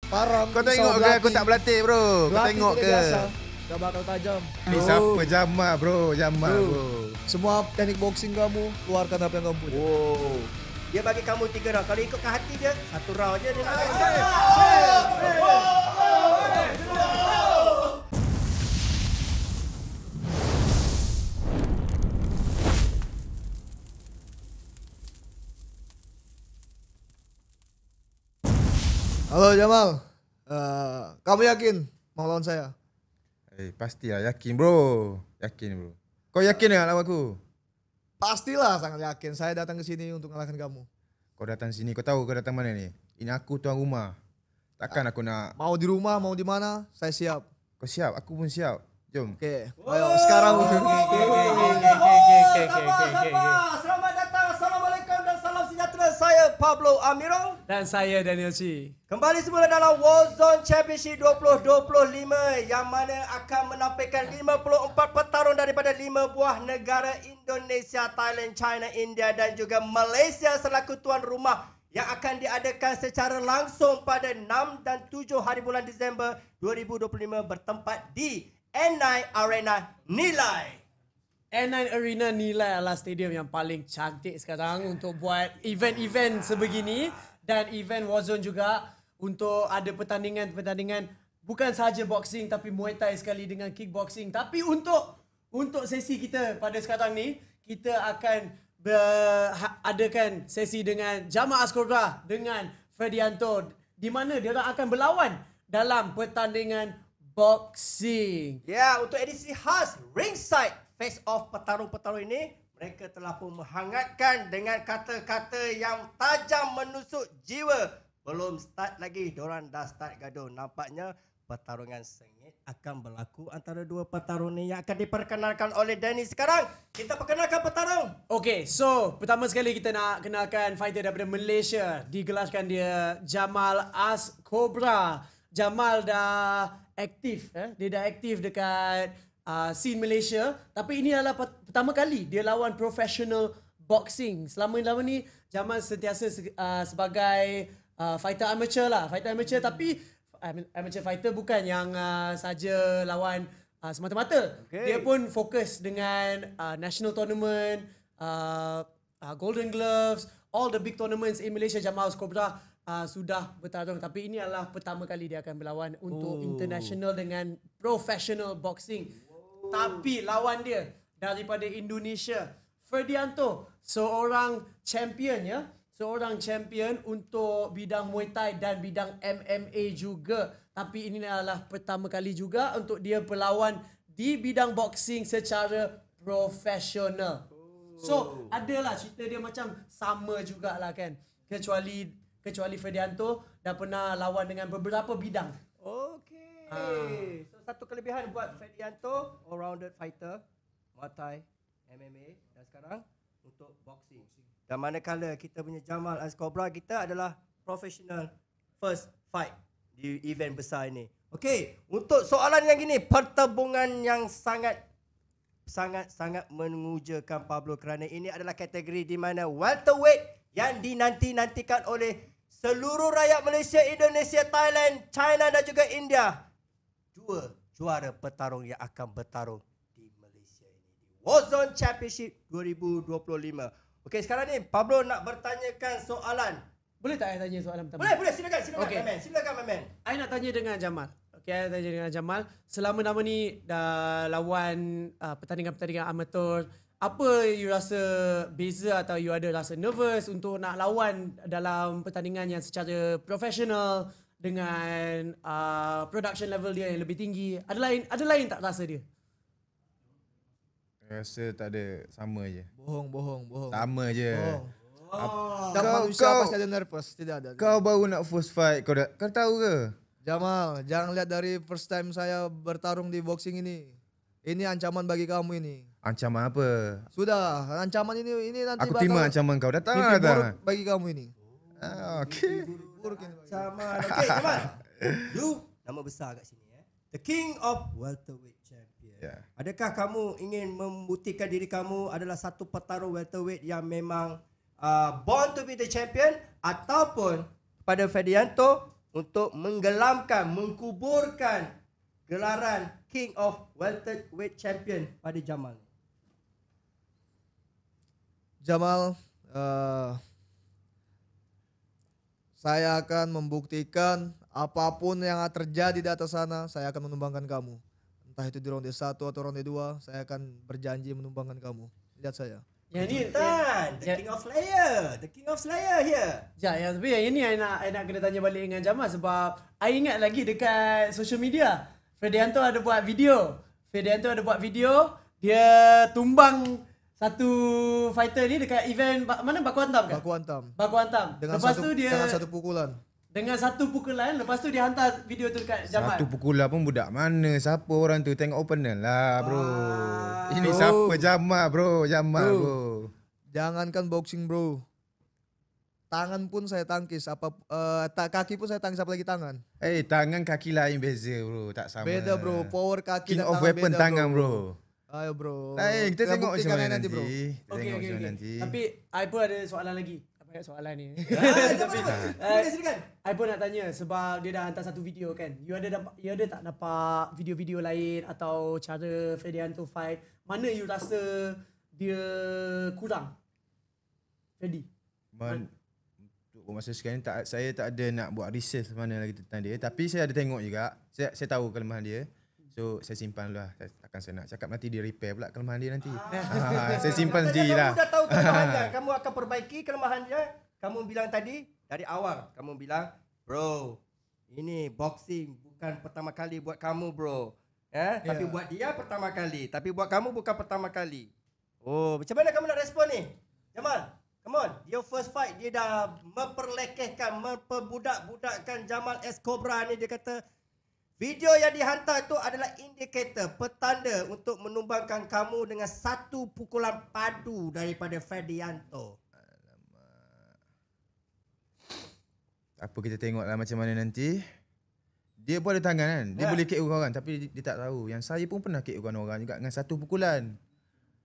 parang. Kau tengok ke aku tak berlatih bro? Kau tengok ke? Gak bakal tajam. Ni siapa Jamal bro? Jamal bro. Semua teknik boxing kamu, keluarkan apa yang kamu punya. Wow. Dia bagi kamu 3 round. Kalau ikutkan hati dia, 1 round je dia nak. Halo Jamal, kamu yakin mau lawan saya? Pastilah yakin bro. Yakin bro. Kau yakin tak lawan aku? Pastilah sangat yakin. Saya datang ke sini untuk mengalahkan kamu. Kau datang sini, kau tahu kau datang mana ni? Ini aku tuan rumah. Takkan aku nak... Mau di rumah, mau di mana, saya siap. Kau siap? Aku pun siap. Jom. Oke, ayo sekarang. Selamat datang. Assalamualaikum dan salam sejahtera. Saya Pablo Amiro. Dan saya Daniel C. Kembali semula dalam Warzone Championship 2025 yang mana akan menampilkan 54 petarung daripada 5 buah negara Indonesia, Thailand, China, India dan juga Malaysia selaku tuan rumah yang akan diadakan secara langsung pada 6 dan 7 hari bulan Disember 2025 bertempat di N9 Arena Nilai. N9 Arena Nilai adalah stadium yang paling cantik sekarang untuk buat event-event sebegini dan event Warzone juga untuk ada pertandingan-pertandingan bukan sahaja boxing tapi Muay Thai sekali dengan kickboxing. Tapi untuk sesi kita pada sekarang ni, kita akan adakan sesi dengan Jamal Ascobra dengan Ferdianto di mana dia orang akan berlawan dalam pertandingan boxing. Ya, untuk edisi khas Ringside Face Off petarung-petarung ini, mereka telah pun menghangatkan dengan kata-kata yang tajam menusuk jiwa. Belum start lagi, diorang dah start gaduh. Nampaknya pertarungan sengit akan berlaku antara dua petarung ni yang akan diperkenalkan oleh Danny. Sekarang kita perkenalkan petarung. Okay, so pertama sekali kita nak kenalkan fighter daripada Malaysia. Digelarkan dia Jamal Ascobra. Jamal dah aktif, dia dah aktif dekat scene Malaysia. Tapi ini adalah pertama kali dia lawan professional boxing. Selama ni Jamal sentiasa sebagai fighter amateur lah. Fighter amateur tapi amateur fighter bukan yang saja lawan semata-mata. Okay. Dia pun fokus dengan national tournament, Golden Gloves, all the big tournaments in Malaysia. Jamal Ascobra sudah bertarung. Tapi ini adalah pertama kali dia akan berlawan untuk international dengan professional boxing. Tapi lawan dia daripada Indonesia, Ferdianto, seorang champion ya. Seorang champion untuk bidang Muay Thai dan bidang MMA juga. Tapi ini adalah pertama kali juga untuk dia berlawan di bidang boxing secara profesional. So, adalah cerita dia macam sama jugalah kan. Kecuali Ferdianto dah pernah lawan dengan beberapa bidang. Okay. So, satu kelebihan buat Ferdianto, all-rounded fighter, Muay Thai, MMA dan sekarang untuk boxing. Dan manakala kita punya Jamal Ascobra, kita adalah professional first fight di event besar ini. Okey, untuk soalan yang gini, pertembungan yang sangat mengujakan Pablo kerana ini adalah kategori di mana welterweight yang dinanti-nantikan oleh seluruh rakyat Malaysia, Indonesia, Thailand, China dan juga India. Dua juara petarung yang akan bertarung di Malaysia ini di Warzone Championship 2025. Okey, sekarang ni Pablo nak bertanyakan soalan. Boleh tak saya tanya soalan pertama? Boleh, silakan Okay. Mamen. Silakan Mamen. Saya nak tanya dengan Jamal. Okay, saya tanya dengan Jamal. Selama nama ni dah lawan pertandingan-pertandingan amatur, apa you rasa beza atau you ada rasa nervous untuk nak lawan dalam pertandingan yang secara profesional dengan production level dia yang lebih tinggi? Ada lain tak rasa dia? Rasa tak ada, sama je. Bohong. Sama je. Setiap manusia pasti ada nervous, tidak ada. Kau baru nak first fight, kau tahu ke? Jamal, jangan lihat dari first time saya bertarung di boxing ini. Ini ancaman bagi kamu ini. Ancaman apa? Sudah, ancaman ini nanti Aku terima ancaman kau. Datang lah. buruk bagi kamu ini. Okay. Ancaman. Okey, Jamal. You nama besar kat sini The King of Welterweight Champion. Yeah. Adakah kamu ingin membuktikan diri kamu adalah satu petarung welterweight yang memang born to be the champion, ataupun pada Ferdianto untuk menggelamkan, mengkuburkan gelaran King of Welterweight Champion pada Jamal? Jamal, saya akan membuktikan apapun yang terjadi di atas sana, saya akan menumbangkan kamu. Entah itu di ronde 1 atau ronde 2, saya akan berjanji menumbangkan kamu. Lihat saya. Yang ni Sultan, the King of Slayer. The King of Slayer here. Ya, tapi yang ini I nak kena tanya balik dengan Jamal sebab I ingat lagi dekat social media Fredianto ada buat video. Dia tumbang satu fighter ni dekat event mana Baku Hantam kan? Baku Hantam. Dengan satu pukulan. Dengan satu pukulan, lepas tu dia hantar video tu dekat Jamal. Satu pukulan pun budak mana? Siapa orang tu? Tengok opener lah bro. Ini siapa? Jamal bro. Jangankan boxing bro. Tangan pun saya tangkis. Kaki pun saya tangkis, apalagi tangan. Tangan kaki lain beza bro. Tak sama. Beda bro. Power kaki King dan of tangan weapon beda, tangan bro. Ayo bro. Kita tengok macam mana nanti. bro. Okey. Tapi I pun ada soalan lagi. Apa soalan ni? Silakan. I pun nak tanya sebab dia dah hantar satu video kan. You ada tak nampak video-video lain atau cara Fredianto fight? Mana you rasa dia kurang? Freddy. Untuk masa sekarang saya tak ada nak buat research mana lagi tentang dia. Tapi saya ada tengok juga. Saya tahu kelemahan dia. So saya simpan dulu lah. Takkan saya nak cakap nanti dia repair pula kelemahan dia nanti. Saya simpan sendiri lah. Kamu dah tahu kelemahan dia. Kamu akan perbaiki kelemahan dia. Kamu bilang tadi dari awal. Kamu bilang, bro, ini boxing bukan pertama kali buat kamu bro. Tapi buat dia pertama kali. Tapi buat kamu bukan pertama kali. Oh, macam mana kamu nak respon ni? Jamal, come on. Your first fight dia dah memperlekehkan, memperbudak-budakkan Jamal S. Cobra ni. Dia kata video yang dihantar itu adalah indikator, petanda untuk menumbangkan kamu dengan satu pukulan padu daripada Fredianto. Apa kita tengoklah macam mana nanti. Dia pun ada tangan kan. Dia boleh KO orang tapi dia tak tahu. Yang saya pun pernah KO orang juga dengan satu pukulan.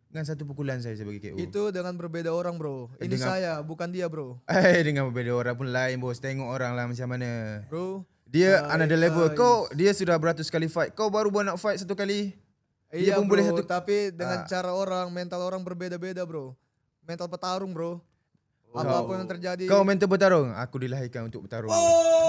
Dengan satu pukulan saya bagi KO. Itu dengan berbeda orang bro. Ini saya, bukan dia bro. Dengan berbeda orang pun lain bos. Tengok orang lah macam mana. Bro. Dia another level. Dia sudah beratus kali fight. Kau baru nak fight satu kali. Iya bro, boleh satu. Tapi dengan cara orang, mental orang berbeda-beda bro. Mental petarung bro. Apapun yang terjadi. Kau mental bertarung. Aku dilahirkan untuk bertarung.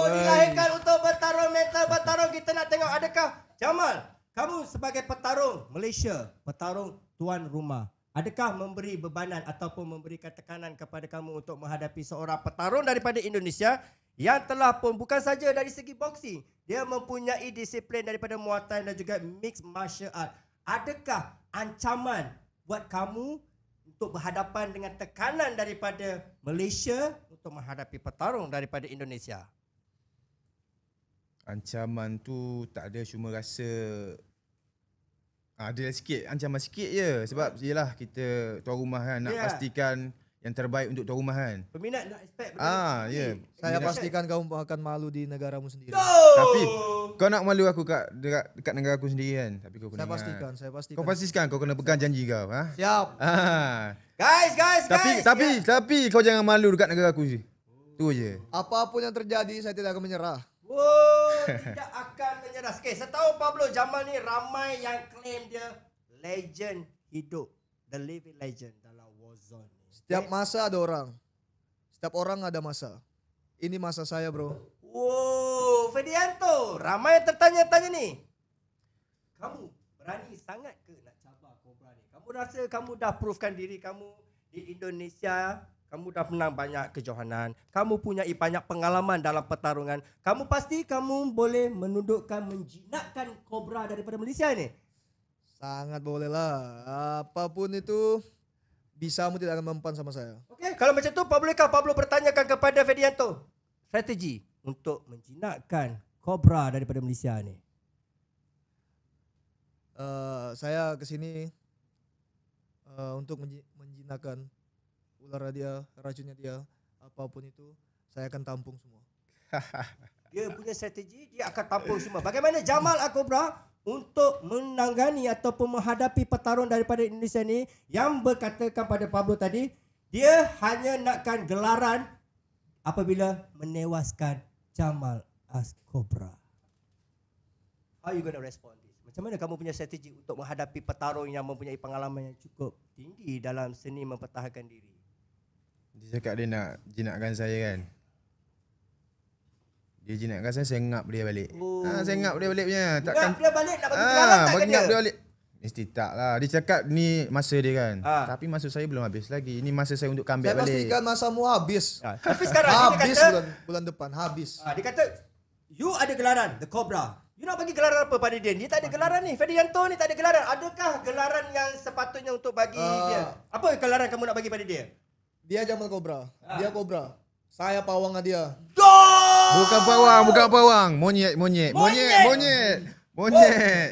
Dilahirkan untuk bertarung, mental bertarung. Kita nak tengok adakah Jamal, kamu sebagai petarung Malaysia, petarung tuan rumah, adakah memberi bebanan ataupun memberikan tekanan kepada kamu untuk menghadapi seorang petarung daripada Indonesia yang telah pun bukan saja dari segi boxing, dia mempunyai disiplin daripada Muay Thai dan juga mixed martial art. Adakah ancaman buat kamu untuk berhadapan dengan tekanan daripada Malaysia untuk menghadapi petarung daripada Indonesia? Ancaman tu tak ada, cuma rasa ada sikit, ancaman sikit je. Sebab yelah kita tuan rumah kan, nak pastikan yang terbaik untuk tuan rumah kan. Peminat nak expect. Saya pastikan kamu akan malu di negaramu sendiri. Tapi kau nak malu aku dekat negara aku sendiri kan. Tapi kau kena saya pastikan. Kau pastikan kau kena pegang janji kau. Siap. Guys. Tapi kau jangan malu dekat negara aku je. Tu je. Apapun yang terjadi saya tidak akan menyerah. Tidak akan menyerah. Okay, saya tahu Pablo Jamal ni ramai yang claim dia legend hidup, the living legend dalam Warzone. Setiap masa ada orang. Setiap orang ada masa. Ini masa saya bro. Fredianto, ramai yang tertanya-tanya ni. Kamu berani sangat ke nak cabar Cobra ni? Kamu rasa kamu dah provekan diri kamu di Indonesia? Kamu dah menang banyak kejohanan. Kamu punya banyak pengalaman dalam pertarungan. Kamu pasti kamu boleh menundukkan, menjinakkan Cobra daripada Malaysia ni? Sangat boleh lah. Apapun itu, bisamu tidak akan mempan sama saya. Okey, kalau macam tu, bolehkah Pablo bertanyakan kepada Fredianto strategi untuk menjinakkan Cobra daripada Malaysia ni? Saya kesini untuk menjinakkan ular dia, racunnya dia, apapun itu, saya akan tampung semua. Dia punya strategi, dia akan tampung semua. Bagaimana Jamal Cobra untuk menangani ataupun menghadapi petarung daripada Indonesia ni yang berkatakan pada Pablo tadi, dia hanya nakkan gelaran apabila menewaskan Jamal as Cobra. How you gonna respond this? Macam mana kamu punya strategi untuk menghadapi petarung yang mempunyai pengalaman yang cukup tinggi dalam seni mempertahankan diri? Dia cakap dia nak jinakkan saya kan. Dia jinakkan saya ngap dia balik. Saya ngap dia balik punya. Takkan dia balik nak bagi pengalaman tak bagi dia? ngap dia balik. Mesti tak lah. Dia cakap ni masa dia kan. Tapi masa saya belum habis lagi. Ini masa saya untuk comeback Saya balik. pastikan masamu habis. Tapi sekarang Habis dia kata, bulan depan, habis. dia kata, you ada gelaran, The Cobra. You nak bagi gelaran apa pada dia? Dia tak ada gelaran ni. Ferdianto ni tak ada gelaran. Adakah gelaran yang sepatutnya untuk bagi dia? Apa gelaran kamu nak bagi pada dia? Dia Jamal Cobra. Dia Cobra. Saya pawang dia. Bukan pawang. Monyet.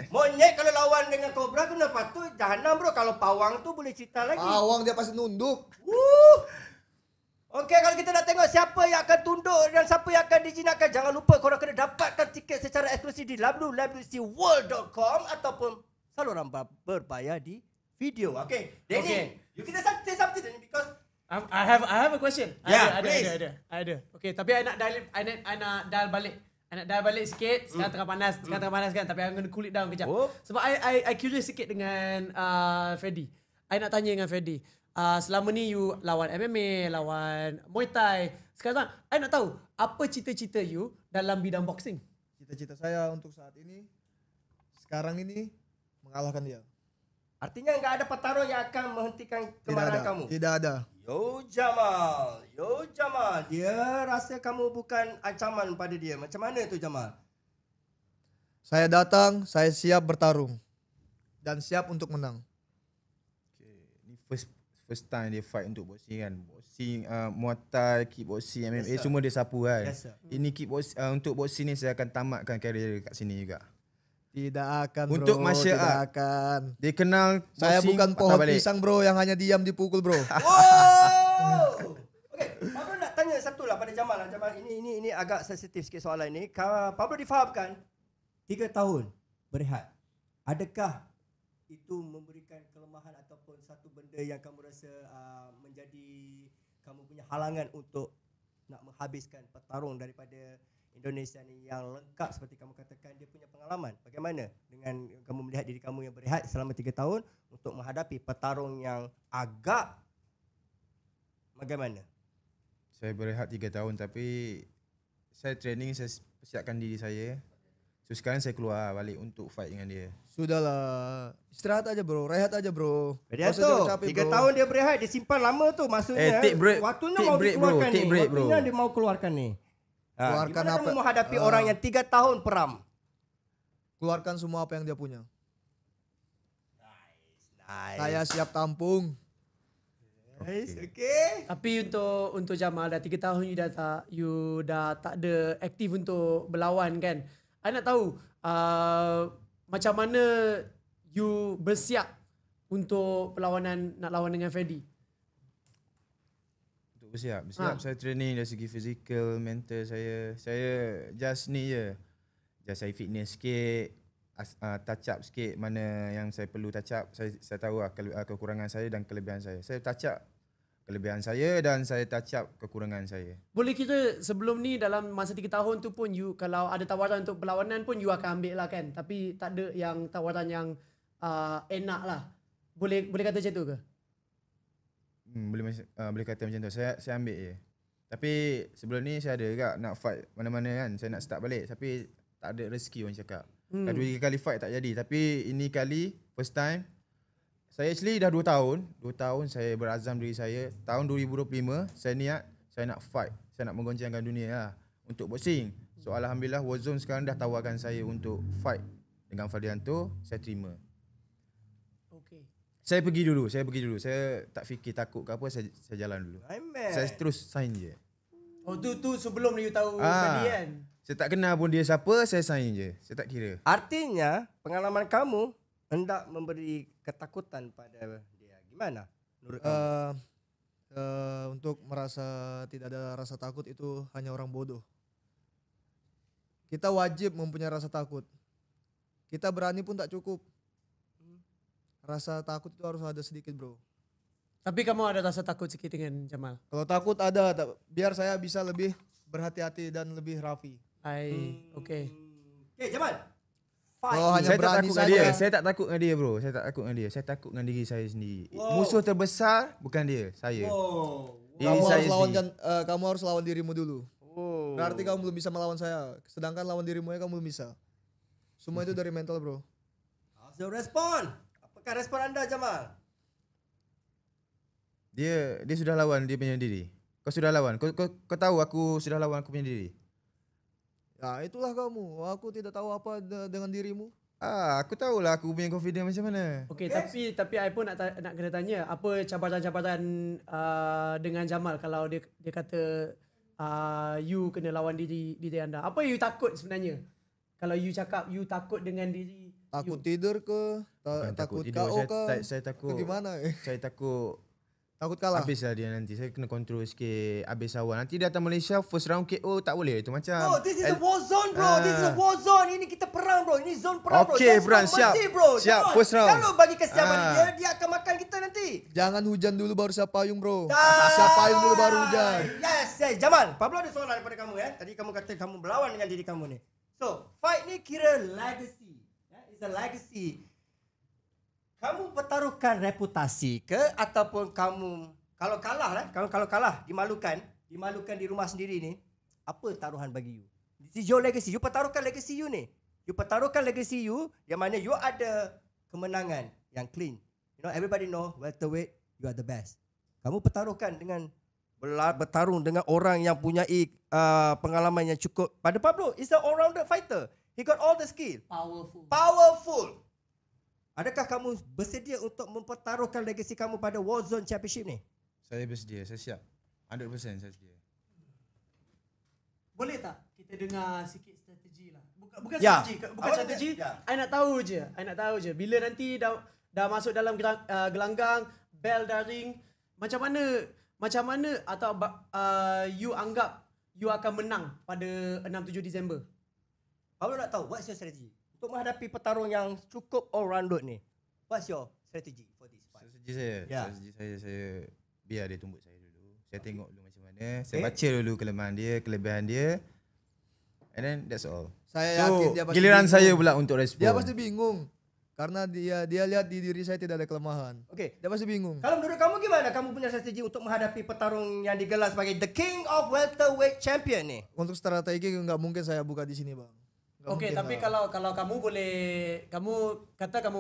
Monyet kalau lawan dengan Cobra kena patut jahanam bro. Kalau pawang tu boleh cerita lagi. Pawang dia pasti nunduk. Okey, kalau kita nak tengok siapa yang akan tunduk dan siapa yang akan dijinakkan, jangan lupa korang kena dapatkan tiket secara eksklusif di www.world.com ataupun saluran berbayar di video. Okey, Danny, you kita say something Danny because I have a question. Yeah, Ada. Okay, tapi I nak dial balik. I nak dial balik sikit. Sekarang tengah panas kan. Tapi I'm gonna cool it down kejap. Sebab I curious sikit dengan Freddy. I nak tanya dengan Freddy. Selama ni you lawan MMA, lawan Muay Thai. Sekarang I nak tahu apa cita-cita you dalam bidang boxing? Cita-cita saya untuk saat ini, sekarang ini, mengalahkan dia. artinya enggak ada petarung yang akan menghentikan kemarahan kamu. Tidak ada. Yo Jamal, dia rasa kamu bukan ancaman pada dia. Macam mana tu Jamal? Saya datang, saya siap bertarung. Dan siap untuk menang. Ni first time dia fight untuk boxing kan. Boxing, Muay Thai, kickboxing, MMA semua dia sapu kan. Yes, sir. Ini untuk boxing ni saya akan tamatkan karier kat sini juga. Tidak akan bro. Untuk martial tidak art. akan. Dia kenal Saya boxing, bukan patah pohon balik. pisang bro yang hanya diam dipukul bro. Oh! Okey, Pablo nak tanya satu lah pada Jamal. Jamal ini agak sensitif sikit soalan ini. Pablo difahamkan 3 tahun berehat. Adakah itu memberikan kelemahan ataupun satu benda yang kamu rasa menjadi kamu punya halangan untuk nak menghabiskan petarung daripada Indonesia ni yang lengkap seperti kamu katakan dia punya pengalaman. Bagaimana dengan kamu melihat diri kamu yang berehat selama 3 tahun untuk menghadapi petarung yang agak bagaimana? Saya berehat 3 tahun tapi saya training, saya persiapkan diri saya. So sekarang saya keluar balik untuk fight dengan dia. Sudahlah. Istirahat aja bro, rehat aja bro. Dia Nggak usah tu capek, 3 bro. tahun dia berehat, dia simpan lama tu maksudnya. take break. Waktunya Take mau break, bro. dikeluarkan Take ni. break, bro. Waktunya dia mau keluarkan ni. Keluarkan gimana apa? kamu menghadapi orang yang 3 tahun peram? Keluarkan semua apa yang dia punya. Nice. Saya siap tampung. Nice, okay. Tapi untuk Jamal dah 3 tahun you dah tak ada aktif untuk berlawan kan. I nak tahu macam mana you bersiap untuk perlawanan nak lawan dengan Freddy. Untuk bersiap saya training dari segi fizikal, mental saya just ni je. Just saya fitness sikit, touch up sikit mana yang saya perlu touch up. Saya tahu lah kekurangan saya dan kelebihan saya. Saya touch up kelebihan saya dan saya touch up kekurangan saya. Boleh kita sebelum ni dalam masa 3 tahun tu pun you kalau ada tawaran untuk perlawanan pun you akan ambil lah kan. Tapi tak ada yang tawaran yang enak lah. Boleh kata macam tu ke? Boleh kata macam tu. Saya ambil je. Tapi sebelum ni saya ada juga nak fight mana-mana kan. Saya nak start balik tapi tak ada rezeki orang cakap. Dah 2 kali fight tak jadi. Tapi ini kali first time. Saya actually dah 2 tahun. 2 tahun saya berazam diri saya. Tahun 2025 saya niat saya nak fight. Saya nak menggoncangkan dunia lah untuk boxing. So alhamdulillah Warzone sekarang dah tawarkan saya untuk fight dengan Ferdianto. Saya terima. Okay. Saya pergi dulu. Saya tak fikir takut ke apa, saya jalan dulu. Saya terus sign je. Oh tu sebelum you tahu Freddy kan? Saya tak kenal pun dia siapa, saya sign je. Saya tak kira. Artinya pengalaman kamu hendak memberi ketakutan pada dia. Gimana menurut kamu? Untuk merasa tidak ada rasa takut itu hanya orang bodoh. Kita wajib mempunyai rasa takut. Kita berani pun tak cukup. Rasa takut itu harus ada sedikit bro. Tapi kamu ada rasa takut sikit dengan Jamal? Kalau takut ada, biar saya bisa lebih berhati-hati dan lebih rapi. Okay. Okay, Jamal. Fight. Oh, hanya Saya tak berani takut dengan saja. dia. Saya tak takut dengan dia bro. Saya tak takut dengan dia. Saya takut dengan diri saya sendiri. Musuh terbesar bukan dia, saya. Diri Kamu saya harus lawan sendiri. kamu harus lawan dirimu dulu. Oh. Berarti kamu belum bisa melawan saya. Sedangkan lawan dirimu ya kamu belum bisa. Semua itu dari mental, bro. How's your respon? Apakah respon anda, Jamal? Dia sudah lawan dia punya diri. Kau sudah lawan. Kau tahu aku sudah lawan aku punya diri. Ya, itulah kamu. Aku tidak tahu apa dengan dirimu. Aku tahulah aku punya confidence macam mana. Okay, tapi I pun nak kena tanya apa cabaran-cabaran dengan Jamal kalau dia kata you kena lawan diri anda. Apa you takut sebenarnya? Kalau you cakap you takut dengan diri Takut you. tidur ke? Bukan Takut tidur. KO ke? Saya takut. Ke gimana? Saya takut Takut kalah. habislah dia nanti. Saya kena control sikit. Habis awal. Nanti datang Malaysia first round KO tak boleh. Itu macam. Bro, this is a war zone, bro. This is a war zone. Ini kita perang, bro. Ini zone perang, bro. Okay, That's Bran, not siap. mercy, bro. Siap, Jamal, first round. Kalau bagi kesiapan dia akan makan kita nanti. Jangan hujan dulu baru siap payung, bro. Siap payung dulu baru hujan. Yes. Jamal, Pablo ada soalan daripada kamu ya. Tadi kamu kata kamu berlawan dengan diri kamu ni. So, fight ni kira legacy. It's a legacy. Kamu pertaruhkan reputasi ke ataupun kamu kalau kalah dimalukan di rumah sendiri ni, apa taruhan bagi you? This is your legacy. You pertaruhkan legacy you ni. You pertaruhkan legacy you yang mana you ada kemenangan yang clean. You know, everybody know welterweight you are the best. Kamu pertaruhkan dengan bertarung dengan orang yang punya pengalaman yang cukup. Pada Pablo, is an all-rounded fighter. He got all the skill. Powerful. Adakah kamu bersedia untuk mempertaruhkan legasi kamu pada Warzone Championship ni? Saya bersedia. Saya siap. 100% saya sedia. Boleh tak kita dengar sikit strategi lah. Bukan Ya. strategi, bukan Awak strategi. ya. I nak tahu je. Bila nanti dah masuk dalam gelanggang, bell daring, macam mana atau you anggap you akan menang pada 6-7 Disember? Pablo nak tahu, what's your strategy? Untuk menghadapi petarung yang cukup all-rounded ni. What's your strategy for this fight? Strategi saya biar dia tumbuk saya dulu. Saya tengok dulu macam mana. Saya baca dulu kelemahan dia, kelebihan dia. And then that's all. Saya yakin dia pasti giliran bingung. saya pula untuk respon. Dia pasti bingung. Karena dia lihat di diri saya tidak ada kelemahan. Okay. Dia pasti bingung. Kalau menurut kamu gimana kamu punya strategi untuk menghadapi petarung yang digelar sebagai The King of Welterweight Champion ni? Untuk strategi nggak mungkin saya buka di sini, Bang. Nggak Okey, mungkin tapi lah. kalau kamu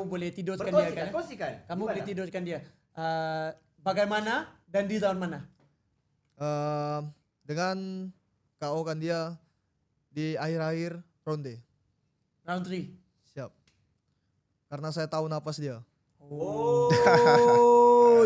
boleh tidurkan dia kan? Kongsikan. Kamu Gimana? boleh tidurkan dia. Bagaimana dan di round mana? Dengan KO kan dia di akhir-akhir ronde. Round 3. Siap. Karena saya tahu napas dia. Oh,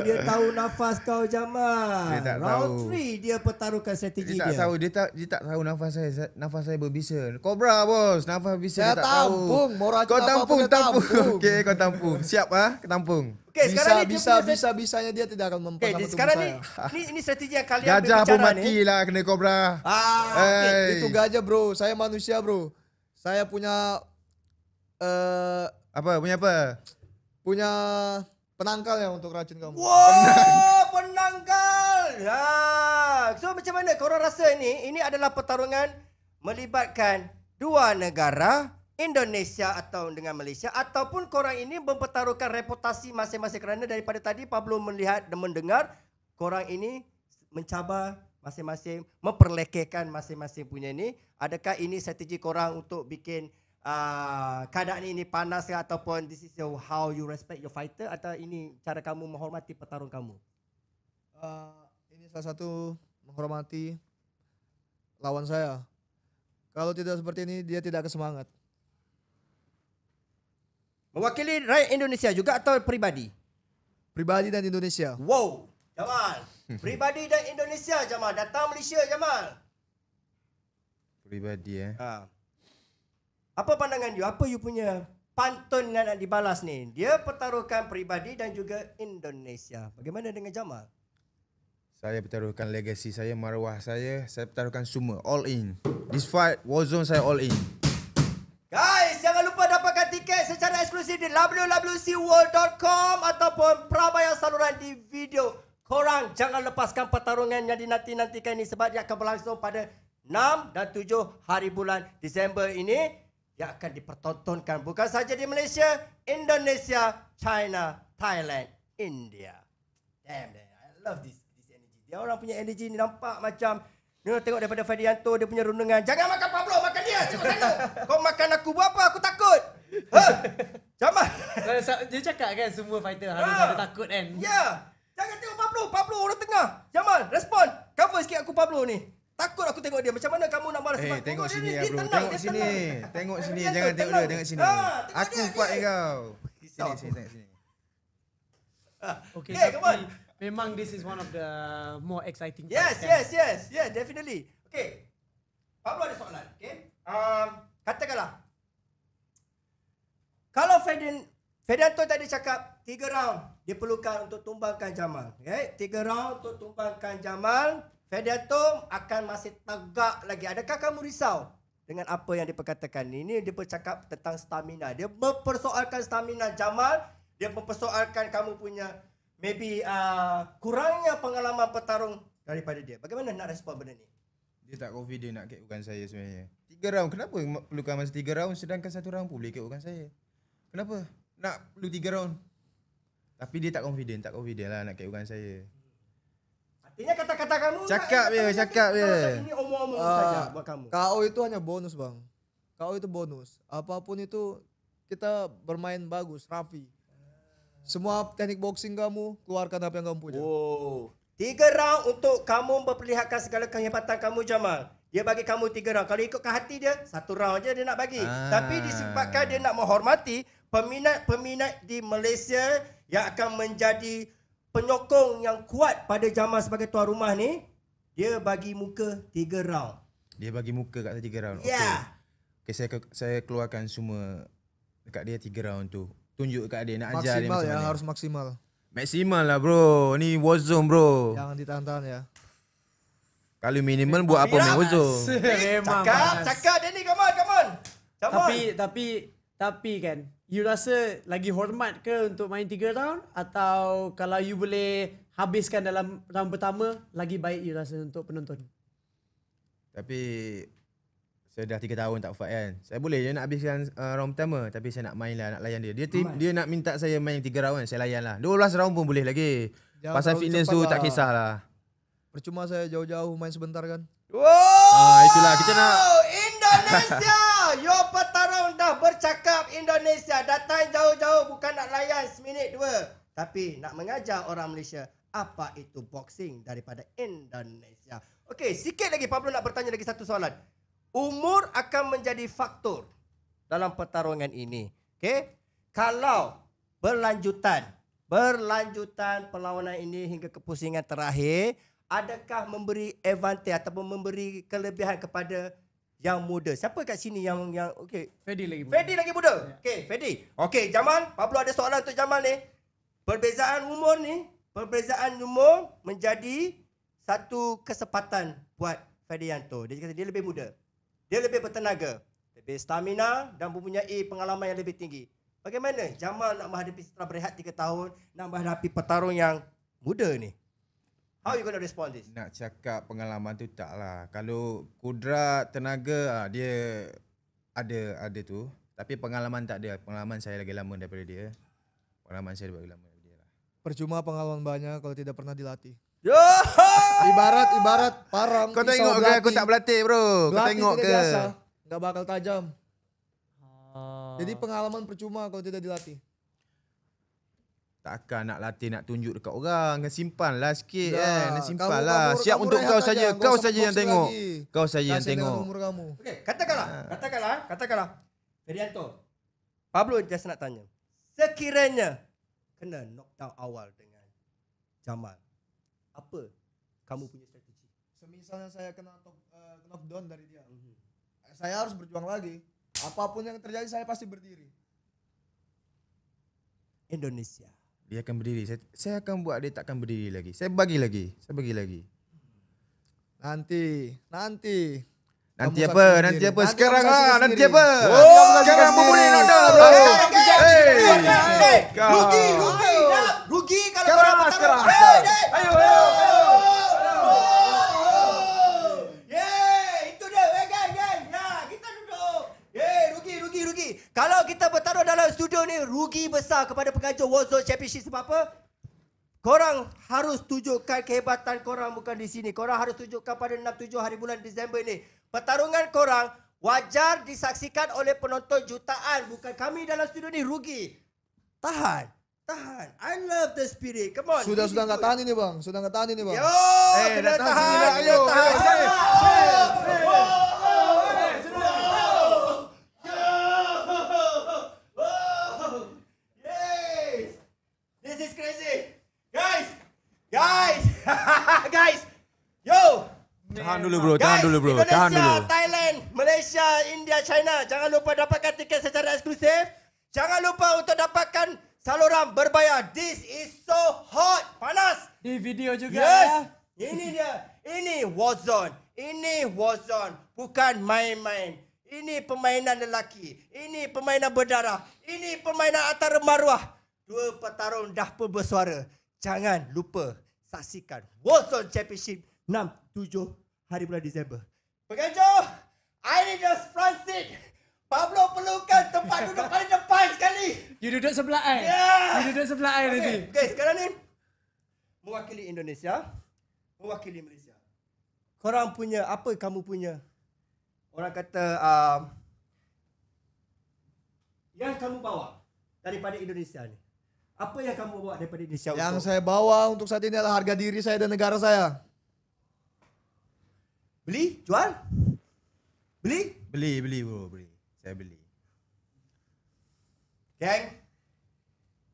dia tahu nafas kau, Jamal. Dia tak Round tahu. 3 dia pertaruhkan strategi Dia tak tahu, dia tak tahu nafas saya. Nafas saya berbisa. Cobra bos, nafas berbisa Saya dia tak tahu. tampung, mau racun Kau apapun tampung, saya tampung. tampung. Okey, kau tampung. Siap tampung. Okay, sekarang ni dia punya Bisanya dia tidak akan mempan Okay, sama tubuh sekarang ni saya. ini strategi yang kalian Gajah pun berbicara mati ni. lah kena cobra. Okay. Hey. Itu gajah, bro. Saya manusia, bro. Saya punya Apa? Punya apa? punya penangkal ya untuk racun kamu. Wow, penangkal. So macam mana korang rasa ini adalah pertarungan melibatkan dua negara, Indonesia atau dengan Malaysia, ataupun korang ini mempertaruhkan reputasi masing-masing, kerana daripada tadi Pablo melihat dan mendengar korang ini mencabar masing-masing, memperlekehkan masing-masing punya ni. Adakah ini strategi korang untuk bikin keadaan ini panas ke, ataupun this is how you respect your fighter, atau ini cara kamu menghormati petarung kamu? Ini salah satu menghormati lawan saya. Kalau tidak seperti ini dia tidak akan semangat. Mewakili rakyat Indonesia juga atau pribadi? Pribadi dan Indonesia. Wow, Jamal. Pribadi dan Indonesia, Jamal. Datang Malaysia, Jamal. Peribadi Apa pandangan you? Apa you punya pantun yang nak dibalas ni? Dia pertaruhkan pribadi dan juga Indonesia. Bagaimana dengan Jamal? Saya pertaruhkan legasi saya, maruah saya pertaruhkan semua. All in. This fight, Warzone saya all in. Guys, jangan lupa dapatkan tiket secara eksklusif di www.world.com ataupun prabayar saluran di video. Korang jangan lepaskan pertarungan yang dinanti-nantikan ini sebab dia akan berlangsung pada 6 dan 7 hari bulan Disember ini yang akan dipertontonkan bukan saja di Malaysia, Indonesia, China, Thailand, India. Damn, I love this energy. Dia orang punya energy ni nampak macam tengok daripada Fadianto dia punya rundungan. Jangan makan Pablo, makan dia. Tengok sana. Kau makan aku buat apa? Aku takut. Jamal. Dia cakap kan semua fighter harus ada takut kan. Ya. Jangan tengok Pablo. Pablo orang tengah. Jamal, respon. Cover sikit aku Pablo ni. Takut aku tengok dia. Macam mana kamu nak balas sebab tengok sini dia ya bro. tenang, Tengok dia sini. tenang. Tengok sini. Dia Jangan tengok tenang. dia, tengok sini. Tengok Aku dia, kuat dia. kau. Risau. Sini, tengok sini. Okay, Okay, come on. tapi memang this is one of the more exciting Yes, fights, yes, yes. Yeah, definitely. Okay. Pablo ada soalan. Okay. Katakanlah. Kalau Fedianto tadi cakap 3 round dia perlukan untuk tumbangkan Jamal. Okay. 3 round untuk tumbangkan Jamal. Fedianto akan masih tegak lagi. Adakah kamu risau dengan apa yang diperkatakan ini? Dia bercakap tentang stamina. Dia mempersoalkan stamina Jamal. Dia mempersoalkan kamu punya maybe kurangnya pengalaman petarung daripada dia. Bagaimana nak respon benda ni? Dia tak confident nak KO-kan saya sebenarnya. 3 round. Kenapa perlukan masa 3 round sedangkan 1 round pun boleh KO-kan saya? Kenapa? Nak perlu 3 round. Tapi dia tak confident lah nak KO-kan saya. Artinya kata-kata kamu Cakap dia. Ini omong-omong saja buat kamu. KO itu hanya bonus bang. KO itu bonus. Apapun itu kita bermain bagus, rapi. Semua teknik boxing kamu, keluarkan apa yang kamu punya. Oh. 3 round untuk kamu memperlihatkan segala kehebatan kamu Jamal. Dia bagi kamu 3 round. Kalau ikutkan hati dia, 1 round je dia nak bagi. Tapi disebabkan dia nak menghormati peminat-peminat di Malaysia yang akan menjadi penyokong yang kuat pada Jamal sebagai tuan rumah ni, dia bagi muka 3 round. Dia bagi muka kat saya 3 round. Ya. Okay, saya keluarkan semua dekat dia 3 round tu. Tunjuk dekat dia, nak ajar dia Maksimal macam ya, mana. harus maksimal. Maksimal lah bro. Ni warzone bro. Jangan ditahan-tahan ya. Kalau minimal buat apa main warzone. Memang panas. Cakap Danny, come on. Come on. Tapi kan, you rasa lagi hormat ke untuk main 3 round? Atau kalau you boleh habiskan dalam round pertama, lagi baik you rasa untuk penonton? Tapi saya dah 3 tahun tak fight kan. Saya boleh je nak habiskan round pertama. Tapi saya nak main lah, nak layan dia. Dia nak minta saya main 3 round kan. Saya layan lah. 12 round pun boleh lagi. Jangan Pasal terlalu fitness cepat tu lah. tak kisahlah. Percuma saya jauh-jauh main sebentar kan. Wow. Itulah kita nak. Indonesia. Your petarung dah bercakap Indonesia. Datang jauh-jauh bukan nak layan seminit 2. Tapi nak mengajar orang Malaysia apa itu boxing daripada Indonesia. Okey, sikit lagi Pablo nak bertanya lagi satu soalan. Umur akan menjadi faktor dalam pertarungan ini. Okey? Kalau berlanjutan perlawanan ini hingga kepusingan terakhir, adakah memberi advantage ataupun memberi kelebihan kepada yang muda? Siapa kat sini yang okey? Fedi lagi. Fedi lagi muda. Okey, Fedi. Okey, Jamal, Pablo ada soalan untuk Jamal ni. Perbezaan umur menjadi satu kesempatan buat Fedianto. Dia kata dia lebih muda. Dia lebih bertenaga, lebih stamina dan mempunyai pengalaman yang lebih tinggi. Bagaimana Jamal nak menghadapi setelah berehat 3 tahun, nak menghadapi petarung yang muda ni? How you gonna respond this? Nak cakap pengalaman tu tak lah. Kalau kudrat, tenaga, dia ada tu. Tapi pengalaman tak ada. Pengalaman saya lagi lama daripada dia. Pengalaman saya lagi lama daripada dia lah. Percuma pengalaman banyak kalau tidak pernah dilatih. Yo! Ibarat parang. Kau pisau tengok ke belati. aku tak berlatih bro? Kau Belati tengok tidak ke? biasa, nggak bakal tajam. Jadi pengalaman percuma kalau tidak dilatih. Takkan nak latih, nak tunjuk dekat orang. Simpan lah sikit Dah, kan. Simpan kamu- lah. kamu- Siap kamu untuk rehat kau aja, saja. nggak Kau usah saja yang boxing tengok. lagi. Kau saja yang Kasihan dengan tengok. umur kamu. Okey, katakanlah. Fedianto. Pablo just nak tanya. Sekiranya kena knockdown awal dengan Jamal, apa kamu punya strategi? Semisalnya saya kena knockdown dari dia, saya harus berjuang lagi. Apapun yang terjadi saya pasti berdiri. Indonesia. Dia akan berdiri. Saya akan buat dia takkan berdiri lagi. Saya bagi lagi. Nanti. Nanti Kamu apa? saksikan Nanti sendiri. apa? Nanti Sekarang kamu saksikan nanti sendiri. apa? Sekarang pun boleh nak dah bro. Rugi kalau Sekarang, korang sekarang. Ayo. Itu Kalau kita bertaruh dalam studio ni, rugi besar kepada pengajar Warzone Championship. Sebab apa? Korang harus tunjukkan kehebatan korang bukan di sini. Korang harus tunjukkan pada 6-7 hari bulan Disember ni. Pertarungan korang wajar disaksikan oleh penonton jutaan. Bukan kami dalam studio ni rugi. Tahan. I love the spirit. Come on. Sudah enggak tahan ini, Bang. Sudah enggak tahan ini, Bang. Yo, kena datang tahan. sini lah, Kena ayo. tahan. Yes. This is crazy. Guys. Guys. Yo. Tahan dulu bro, tahan dulu bro, Indonesia, tahan dulu. Thailand, Malaysia, India, China. Jangan lupa dapatkan tiket secara eksklusif. Jangan lupa untuk dapatkan saluran berbayar. This is so hot. Panas. Di video juga Yes. ya. Ini dia. Ini Warzone. Ini Warzone. Bukan main-main. Ini permainan lelaki. Ini permainan berdarah. Ini permainan antara maruah. Dua petarung dah pun bersuara. Jangan lupa saksikan Warzone Championship 6-7 hari bulan Disember. Pengajar, I need a front seat. Pablo perlukan tempat duduk paling depan sekali. You duduk sebelah I. Yeah. You duduk sebelah I nanti. Okay, sekarang ni mewakili Indonesia, mewakili Malaysia. Korang punya apa kamu punya? Orang kata yang kamu bawa daripada Indonesia ni. Apa yang kamu bawa daripada Indonesia? Yang saya bawa untuk saat ini adalah harga diri saya dan negara saya. Beli? Jual? Beli? Beli bro, beli. Saya beli. Gang,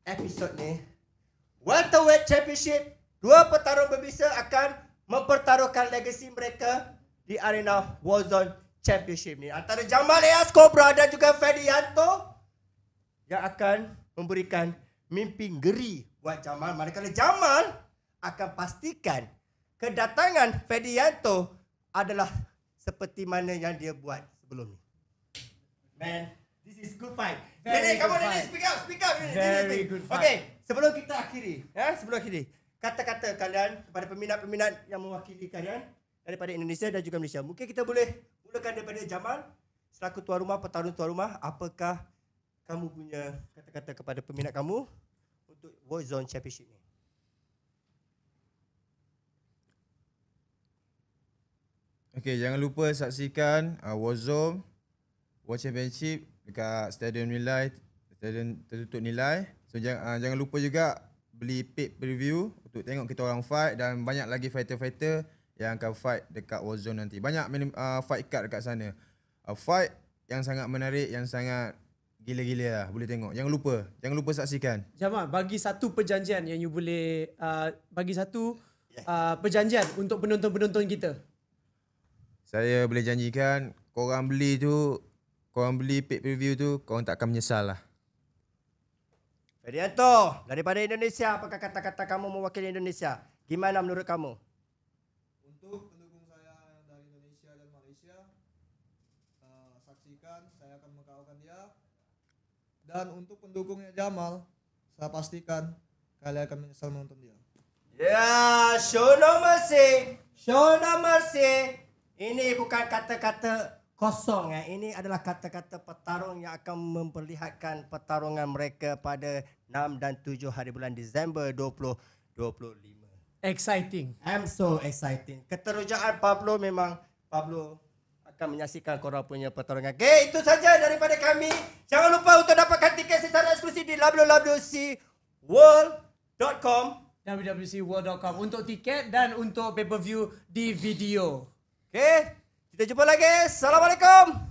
episod ni Welterweight Championship, dua petarung berbisa akan mempertaruhkan legasi mereka di arena Warzone Championship ni. Antara Jamal Eas Cobra dan juga Fedianto yang akan memberikan mimpi ngeri buat Jamal. Manakala Jamal akan pastikan kedatangan Fedianto adalah seperti mana yang dia buat sebelum ni. Man, this is good fight. Very Nenek, come on good Nenek, fight. speak up. Very good fight. Okay, sebelum kita akhiri, sebelum akhiri, kata-kata kalian kepada peminat-peminat yang mewakili kalian daripada Indonesia dan juga Malaysia. Mungkin kita boleh mulakan daripada Jamal selaku tuan rumah, petarung tuan rumah. Apakah kamu punya kata-kata kepada peminat kamu untuk Warzone Championship ni? Okay, jangan lupa saksikan Warzone World Championship dekat Stadium Nilai, Stadium tertutup Nilai. So jangan lupa juga beli paid preview untuk tengok kita orang fight dan banyak lagi fighter-fighter yang akan fight dekat Warzone nanti. Banyak fight card dekat sana. Fight yang sangat menarik, yang sangat gila-gila lah. Boleh tengok. Jangan lupa saksikan. Jamal, bagi satu perjanjian yang you boleh bagi satu perjanjian untuk penonton-penonton kita. Saya boleh janjikan korang beli paid preview tu, korang tak akan menyesal lah. Fedianto, daripada Indonesia, apakah kata-kata kamu mewakili Indonesia? Gimana menurut kamu? Untuk pendukung saya yang dari Indonesia dan Malaysia, saksikan, saya akan mengkawakan dia. Dan untuk pendukungnya Jamal, saya pastikan kalian akan menyesal menonton dia. Ya, show no mercy. Show no mercy. Ini bukan kata-kata kosong ya. Ini adalah kata-kata petarung yang akan memperlihatkan pertarungan mereka pada 6 dan 7 hari bulan Disember 2025. Exciting. I'm so exciting. Keterujaan Pablo memang Pablo akan menyaksikan korang punya pertarungan. Okay, itu saja daripada kami. Jangan lupa untuk dapatkan tiket secara eksklusif di www.world.com www.world.com untuk tiket dan untuk pay-per-view di video. Okay, kita jumpa lagi. Assalamualaikum.